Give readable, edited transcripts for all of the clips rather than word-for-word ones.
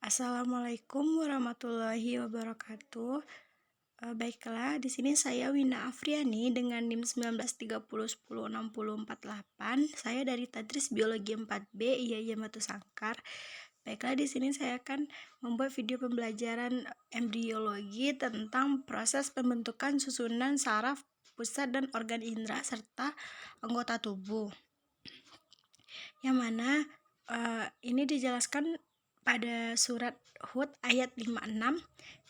Assalamualaikum warahmatullahi wabarakatuh. Baiklah, di sini saya Wina Afriani dengan NIM 1930106048. Saya dari Tadris Biologi 4B IAIN Batu Sangkar. Baiklah, di sini saya akan membuat video pembelajaran embriologi tentang proses pembentukan susunan saraf, pusat dan organ indera serta anggota tubuh. Yang mana ini dijelaskan pada surat Hud ayat 56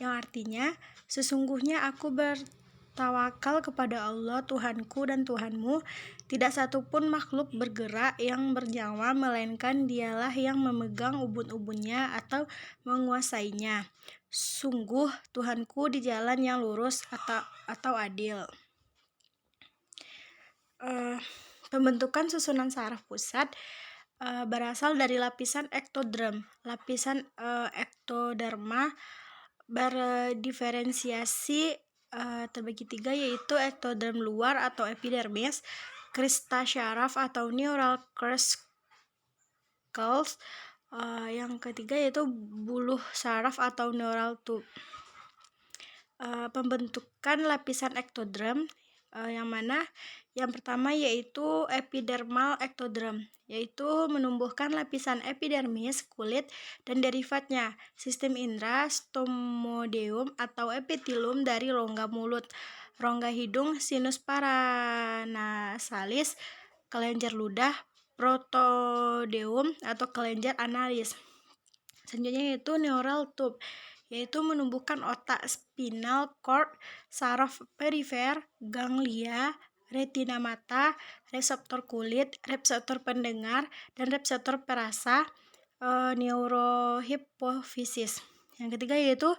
yang artinya, sesungguhnya aku bertawakal kepada Allah Tuhanku dan Tuhanmu, tidak satupun makhluk bergerak yang bernyawa melainkan dialah yang memegang ubun-ubunnya atau menguasainya. Sungguh Tuhanku di jalan yang lurus atau adil. Pembentukan susunan saraf pusat berasal dari lapisan ektoderm. Lapisan ektoderma berdiferensiasi terbagi tiga, yaitu ektoderm luar atau epidermis, krista syaraf atau neural corticals, yang ketiga yaitu buluh saraf atau neural tube. Pembentukan lapisan ektoderm yang mana yang pertama yaitu epidermal ektoderm, yaitu menumbuhkan lapisan epidermis, kulit, dan derivatnya, sistem indera, stomodeum atau epitelium dari rongga mulut, rongga hidung, sinus paranasalis, kelenjar ludah, protodeum atau kelenjar analis. Selanjutnya yaitu neural tube, yaitu menumbuhkan otak, spinal cord, saraf perifer, ganglia, retina mata, reseptor kulit, reseptor pendengar, dan reseptor perasa, neurohipofisis. Yang ketiga yaitu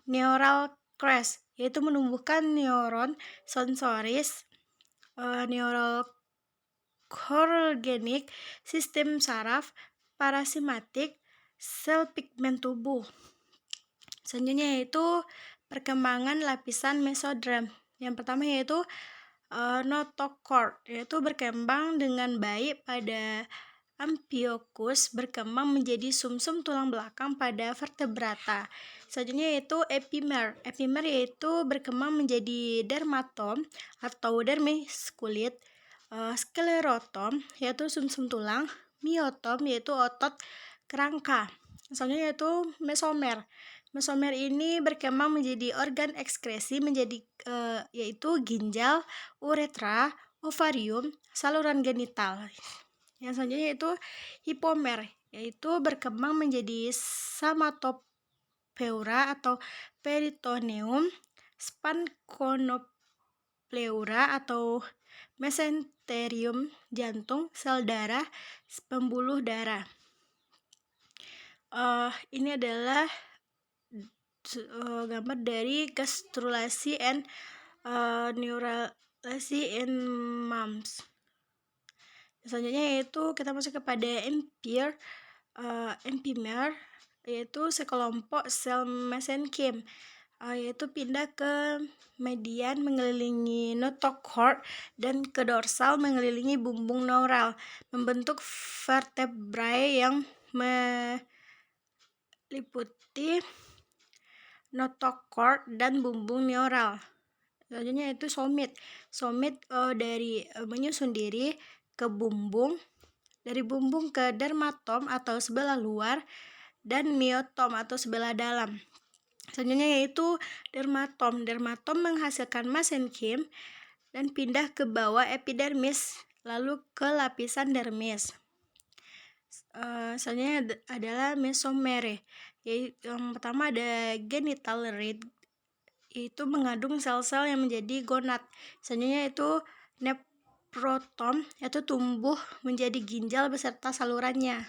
neural crest, yaitu menumbuhkan neuron sensoris, neural chorogenic, sistem saraf, parasimpatik, sel pigmen tubuh. Selanjutnya yaitu perkembangan lapisan mesoderm. Yang pertama yaitu notochord, yaitu berkembang dengan baik pada Amphiochus, berkembang menjadi sumsum tulang belakang pada vertebrata. Selanjutnya yaitu epimer. Epimer yaitu berkembang menjadi dermatom atau dermis kulit, sklerotom yaitu sumsum tulang, myotom yaitu otot kerangka. Selanjutnya yaitu mesomer. Mesomer ini berkembang menjadi organ ekskresi yaitu ginjal, uretra, ovarium, saluran genital. Yang selanjutnya yaitu hipomer, yaitu berkembang menjadi somatopleura atau peritoneum, spankonopleura atau mesenterium, jantung, sel darah, pembuluh darah. Ini adalah gambar dari gastrulasi and neuralasi in mumps. Selanjutnya yaitu kita masuk kepada epimer, yaitu sekelompok sel mesenkim, yaitu pindah ke median mengelilingi notochord dan ke dorsal mengelilingi bumbung neural, membentuk vertebrae yang meliputi notochord dan bumbung neural. Selanjutnya itu somit. Somit dari menyusun diri ke bumbung, dari bumbung ke dermatom atau sebelah luar, dan myotom atau sebelah dalam. Selanjutnya yaitu dermatom. Dermatom menghasilkan mesenkim dan pindah ke bawah epidermis, lalu ke lapisan dermis. Selanjutnya adalah mesomere. Yang pertama ada genital rid, itu mengandung sel-sel yang menjadi gonad. Selanjutnya itu nephrotom, yaitu tumbuh menjadi ginjal beserta salurannya.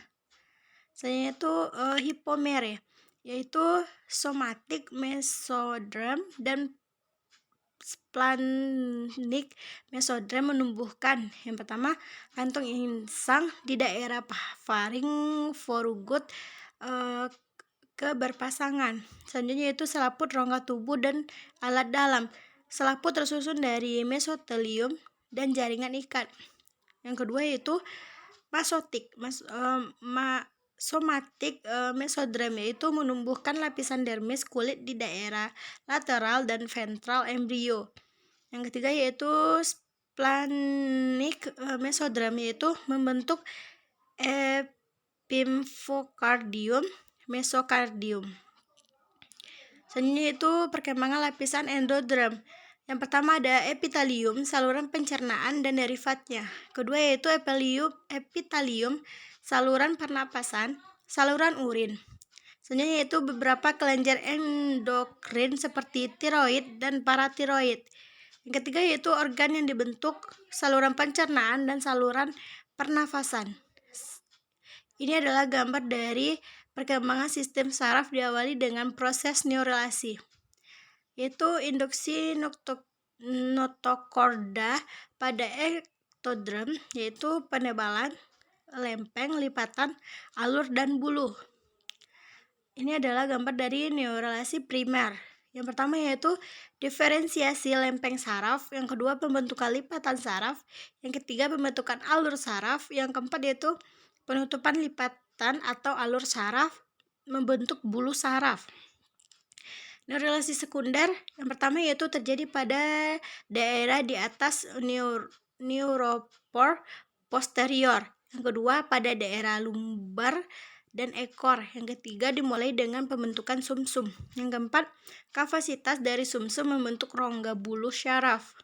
Selanjutnya itu hipomere, yaitu somatic mesoderm dan splenic mesoderm menumbuhkan. Yang pertama, kantung insang di daerah faring foregut keberpasangan. Selanjutnya yaitu selaput rongga tubuh dan alat dalam. Selaput tersusun dari mesotelium dan jaringan ikat. Yang kedua yaitu masotik. somatik mesodrem, yaitu menumbuhkan lapisan dermis kulit di daerah lateral dan ventral embrio. Yang ketiga yaitu splenic mesodrem, yaitu membentuk epimfocardium, mesocardium. Selanjutnya itu perkembangan lapisan endodrem. Yang pertama ada epitelium, saluran pencernaan dan derivatnya. Kedua yaitu epitelium, saluran pernapasan, saluran urin. Selanjutnya yaitu beberapa kelenjar endokrin seperti tiroid dan paratiroid. Yang ketiga yaitu organ yang dibentuk, saluran pencernaan dan saluran pernafasan. Ini adalah gambar dari perkembangan sistem saraf diawali dengan proses neuralisasi, yaitu induksi notokorda pada ektodrem, yaitu penebalan, lempeng, lipatan, alur, dan buluh. Ini adalah gambar dari neuralisasi primer. Yang pertama yaitu diferensiasi lempeng saraf, yang kedua pembentukan lipatan saraf, yang ketiga pembentukan alur saraf, yang keempat yaitu penutupan lipatan atau alur saraf membentuk bulu saraf. Neuralisasi sekunder yang pertama yaitu terjadi pada daerah di atas neuropor posterior. Yang kedua pada daerah lumbar dan ekor. Yang ketiga dimulai dengan pembentukan sumsum. Yang keempat, kapasitas dari sumsum membentuk rongga bulu syaraf.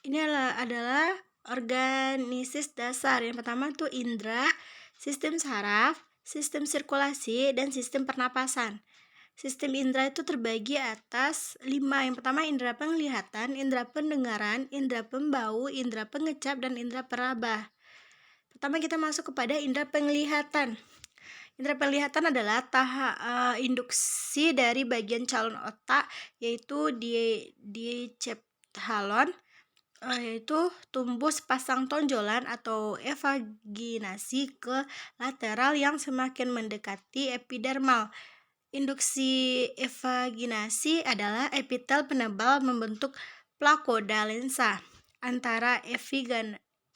Ini adalah organisis dasar. Yang pertama itu indera, sistem saraf, sistem sirkulasi, dan sistem pernapasan. Sistem indera itu terbagi atas 5. Yang pertama indera penglihatan, indera pendengaran, indera pembau, indera pengecap, dan indera peraba. Pertama kita masuk kepada indera penglihatan. Indera penglihatan adalah induksi dari bagian calon otak, yaitu diencephalon, yaitu tumbuh sepasang tonjolan atau evaginasi ke lateral yang semakin mendekati epidermal. Induksi evaginasi adalah epitel penebal membentuk plakoda lensa. Antara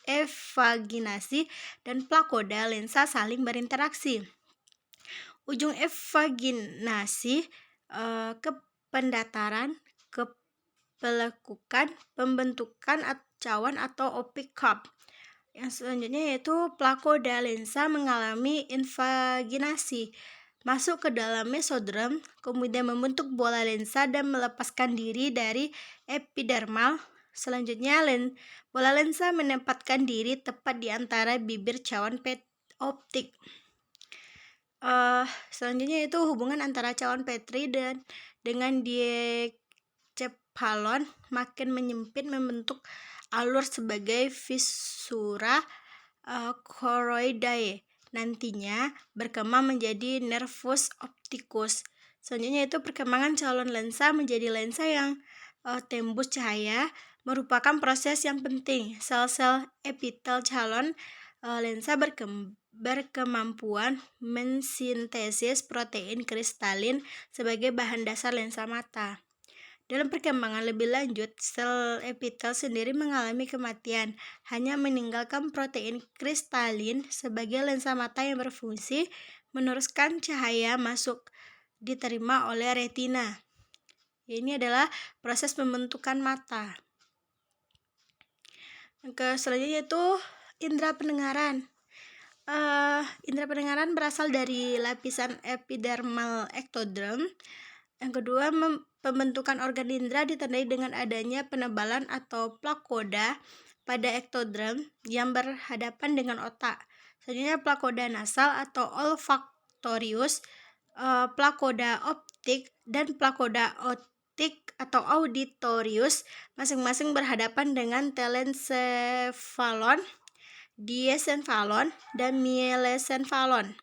evaginasi dan plakoda lensa saling berinteraksi. Ujung evaginasi ke pendataran, ke pelekukan, pembentukan cawan atau opic cup. Yang selanjutnya yaitu plakoda lensa mengalami invaginasi, masuk ke dalam mesodrem, kemudian membentuk bola lensa dan melepaskan diri dari epidermal. Selanjutnya bola lensa menempatkan diri tepat di antara bibir cawan optik. Selanjutnya itu hubungan antara cawan Petri dengan diencephalon makin menyempit membentuk alur sebagai fissura choroidae. Nantinya berkembang menjadi nervus opticus. Selanjutnya itu perkembangan calon lensa menjadi lensa yang tembus cahaya merupakan proses yang penting. Sel-sel epitel calon lensa berkemampuan mensintesis protein kristalin sebagai bahan dasar lensa mata. Dalam perkembangan lebih lanjut, sel epitel sendiri mengalami kematian, hanya meninggalkan protein kristalin sebagai lensa mata yang berfungsi meneruskan cahaya masuk diterima oleh retina. Ini adalah proses pembentukan mata. Selanjutnya itu indera pendengaran. Indera pendengaran berasal dari lapisan epidermal ektodrem. Yang kedua, pembentukan organ indera ditandai dengan adanya penebalan atau plakoda pada ektodrem yang berhadapan dengan otak. Selanjutnya plakoda nasal atau olfaktorius, plakoda optik, dan plakoda otik atau auditorius masing-masing berhadapan dengan telencephalon, diencephalon, dan mielencephalon.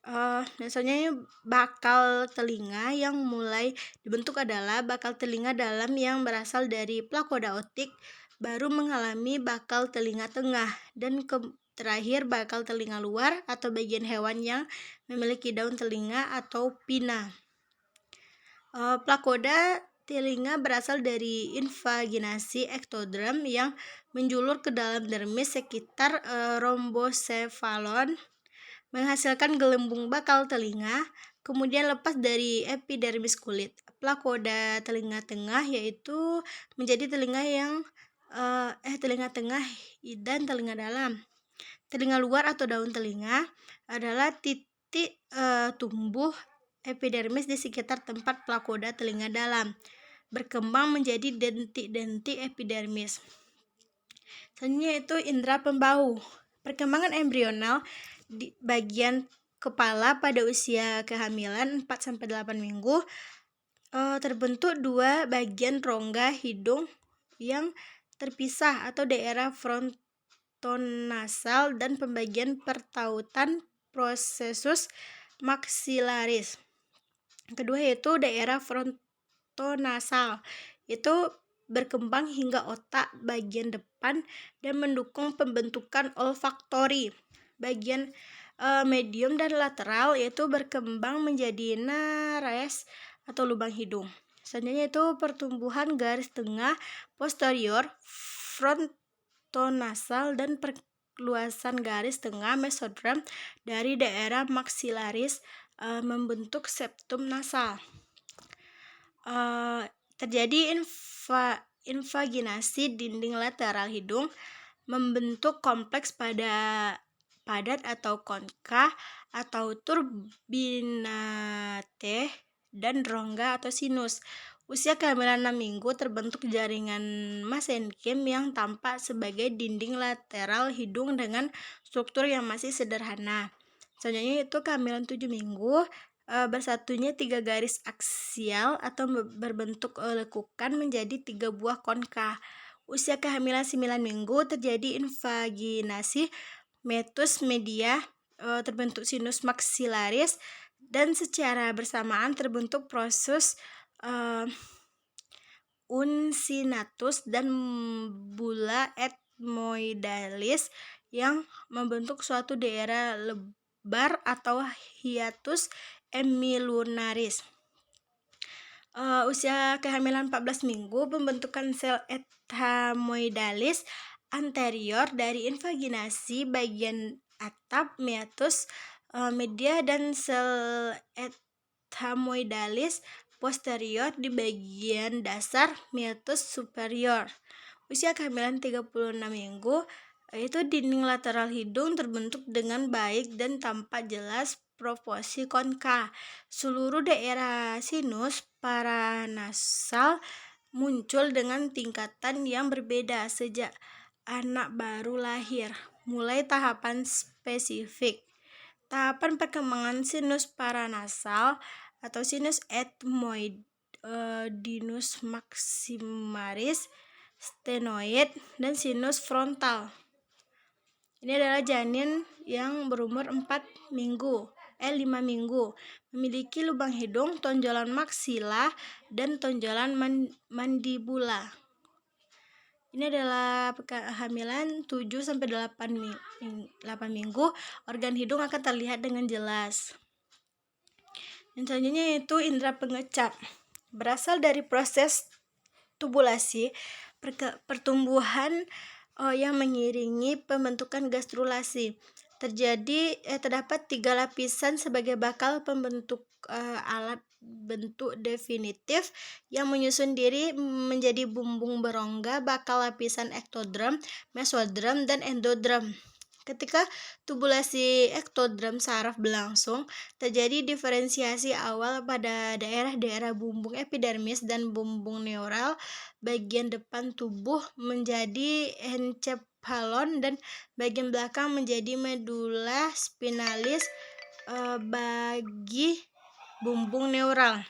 Dan selanjutnya bakal telinga yang mulai dibentuk adalah bakal telinga dalam yang berasal dari plakoda otik, baru mengalami bakal telinga tengah, dan terakhir bakal telinga luar atau bagian hewan yang memiliki daun telinga atau pinna. Plakoda Telinga berasal dari invaginasi ektodrem yang menjulur ke dalam dermis sekitar rombosefalon, menghasilkan gelembung bakal telinga, kemudian lepas dari epidermis kulit. Plakoda telinga tengah yaitu menjadi telinga telinga tengah dan telinga dalam. Telinga luar atau daun telinga adalah titik tumbuh epidermis di sekitar tempat plakoda telinga dalam, berkembang menjadi dentik-dentik epidermis. Selanjutnya itu indera pembau. Perkembangan embrional di bagian kepala pada usia kehamilan 4-8 minggu terbentuk dua bagian rongga hidung yang terpisah atau daerah frontonasal dan pembagian pertautan processus maxillaris. Kedua yaitu daerah frontonasal, itu berkembang hingga otak bagian depan dan mendukung pembentukan olfaktori. Bagian medium dan lateral yaitu berkembang menjadi nares atau lubang hidung. Selanjutnya itu pertumbuhan garis tengah posterior frontonasal dan perluasan garis tengah mesodrem dari daerah maxillaris membentuk septum nasal. Terjadi invaginasi dinding lateral hidung membentuk kompleks padat atau konka atau turbinate dan rongga atau sinus. Usia kehamilan 6 minggu terbentuk jaringan mesenkim yang tampak sebagai dinding lateral hidung dengan struktur yang masih sederhana. Selanjutnya itu kehamilan 7 minggu bersatunya 3 garis aksial atau berbentuk lekukan menjadi 3 buah konka. Usia kehamilan 9 minggu terjadi invaginasi metus media, terbentuk sinus maxillaris, dan secara bersamaan terbentuk proses uncinatus dan bulla ethmoidalis yang membentuk suatu daerah lebar atau hiatus hemilunaris. Usia kehamilan 14 minggu, pembentukan sel ethmoidalis anterior dari invaginasi bagian atap meatus media dan sel ethmoidalis posterior di bagian dasar meatus superior. Usia kehamilan 36 minggu, itu dinding lateral hidung terbentuk dengan baik dan tampak jelas proporsi konka. Seluruh daerah sinus paranasal muncul dengan tingkatan yang berbeda sejak anak baru lahir. Mulai tahapan spesifik. Tahapan perkembangan sinus paranasal atau sinus ethmoidinus maximaris, stenoid, dan sinus frontal. Ini adalah janin yang berumur 5 minggu, memiliki lubang hidung, tonjolan maksila, dan tonjolan mandibula. Ini adalah kehamilan 7-8 minggu, organ hidung akan terlihat dengan jelas. Dan selanjutnya yaitu indera pengecap. Berasal dari proses tubulasi, pertumbuhan yang mengiringi pembentukan gastrulasi. Terdapat 3 lapisan sebagai bakal pembentuk alat bentuk definitif yang menyusun diri menjadi bumbung berongga, bakal lapisan ektodrem, mesodrem, dan endodrem. Ketika tubulasi ektodrem saraf berlangsung, terjadi diferensiasi awal pada daerah-daerah bumbung epidermis dan bumbung neural bagian depan tubuh menjadi encephalon dan bagian belakang menjadi medula spinalis bagi bumbung neural.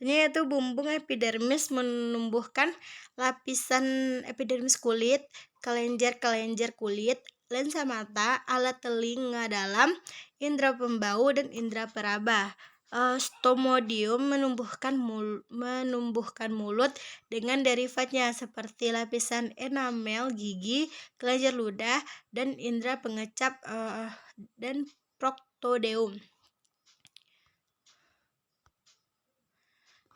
Yaitu bumbung epidermis menumbuhkan lapisan epidermis kulit, kelenjar-kelenjar kulit, lensa mata, alat telinga dalam, indera pembau, dan indera peraba. Stomodium menumbuhkan mulut dengan derivatnya seperti lapisan enamel gigi, kelenjar ludah, dan indera pengecap dan proctodeum.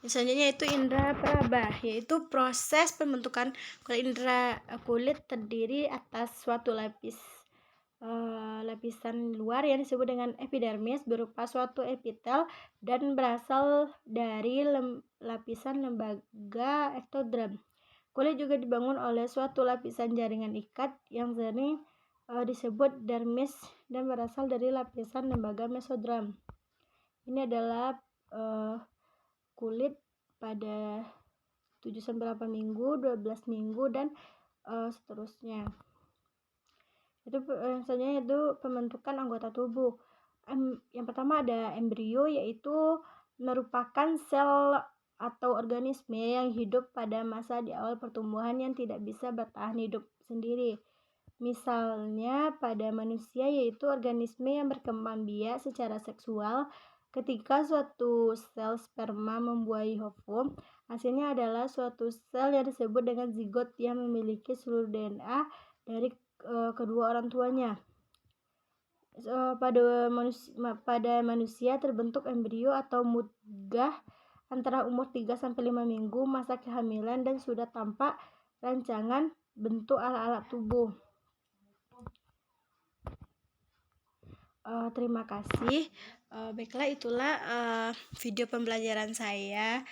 Selanjutnya itu indera peraba, yaitu proses pembentukan kulit terdiri atas suatu lapisan luar yang disebut dengan epidermis berupa suatu epitel dan berasal dari lapisan lembaga ektoderm. Kulit juga dibangun oleh suatu lapisan jaringan ikat yang sering disebut dermis dan berasal dari lapisan lembaga mesoderm. Ini adalah kulit pada 7-8 minggu, 12 minggu, dan seterusnya. Selanjutnya itu pembentukan anggota tubuh. Yang pertama ada embrio, yaitu merupakan sel atau organisme yang hidup pada masa di awal pertumbuhan yang tidak bisa bertahan hidup sendiri. Misalnya pada manusia, yaitu organisme yang berkembang biak secara seksual. Ketika suatu sel sperma membuahi ovum, hasilnya adalah suatu sel yang disebut dengan zigot yang memiliki seluruh DNA dari kedua orang tuanya. Pada manusia terbentuk embrio atau mudghah antara umur 3-5 minggu masa kehamilan dan sudah tampak rancangan bentuk alat-alat tubuh. Terima kasih. Baiklah, itulah video pembelajaran saya.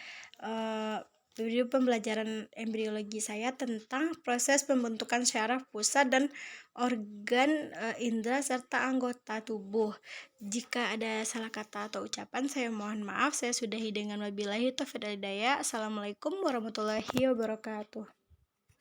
Video pembelajaran embriologi saya tentang proses pembentukan syaraf pusat dan organ indera serta anggota tubuh. Jika ada salah kata atau ucapan, saya mohon maaf. Saya sudahi dengan wabillahi taufiq wal hidayah. Assalamualaikum warahmatullahi wabarakatuh.